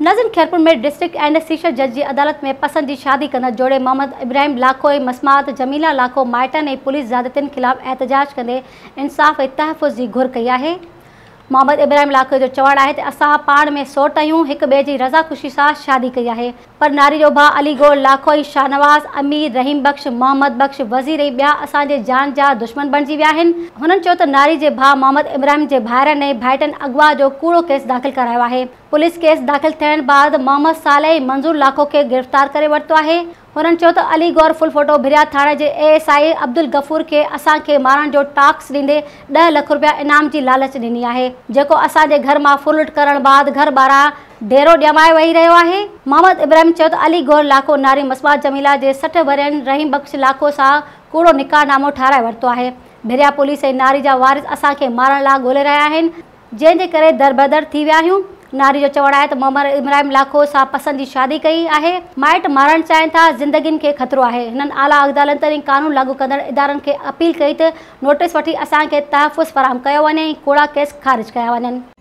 नाज़रीन, खैरपुर में district and session जज की अदालत में पसंद की शादी कंदड़ जोड़े मोहम्मद इब्राहिम लाखो ऐं मसमात जमीला लाखो माइटनि ऐं पुलिस ज़्यादतियुनि खिलाफ़ एहतजाज कंदे इंसाफ़ ऐं तहफ़ुज़ की घुर कई है। मोहम्मद इब्राहिम लाखो जो चवणु आहे त असां पाण में सोट आहियूं, हिक ॿिए जी रज़ा ख़ुशी सां शादी कई आहे, पर नारी जो भाउ अली गौर लाखो ऐं शाहनवाज़, अमीर, रहीम बख्श, मोहम्मद बख्श, वज़ीर ऐं ॿिया असांजे जान जा दुश्मन बणिजी विया आहिनि। हुननि चयो त नारी जे भाउ मोहम्मद इब्राहिम जे भाइरनि ऐं भाइटनि अगवा जो कूड़ो केस दाख़िल करायो आहे। पुलिस केस दाख़िल थियण बाद मोहम्मद साले ऐं मंज़ूर लाखो खे गिरफ़्तार करे वरितो आहे। हुननि चयो त अली गौर फुल फोटो भिरिया थाणे जे ASI अब्दुल गफ़ूर खे असांखे मारण जो टास्क ॾींदे 10 लाख रुपया इनाम जी लालच ॾिनी आहे, जेको असांजे घर मां फुलट करण बाद घर ॿाहिरां डेरो ॼमाए वेही रहियो आहे। मोहम्मद इब्राहिम चयो त अली गौर लाखो नारी मसमात जमीला जे 60 वरियनि रहीम बख्श लाखो सां कूड़ो निकाहनामो ठाराए वरितो आहे। भिरिया पुलिस ऐं नारी जा वारिस असांखे मारण लाइ ॻोल्हे रहिया आहिनि, जंहिंजे करे दरबदर थी विया आहियूं। नारी जो चवणु आहे त मोहम्मद इब्राहिम लाखो सां पसंद जी शादी कई आहे, माइट मारणु चाहिनि था, ज़िंदगियुनि खे ख़तरो आहे। हिननि आला अदालत ऐं कानून लागू कंदड़ इदारनि खे अपील कई त नोटिस वठी असांखे तहफ़ुज़ फ़राहम कयो वञे ऐं कूड़ा केस ख़ारिज कया वञनि।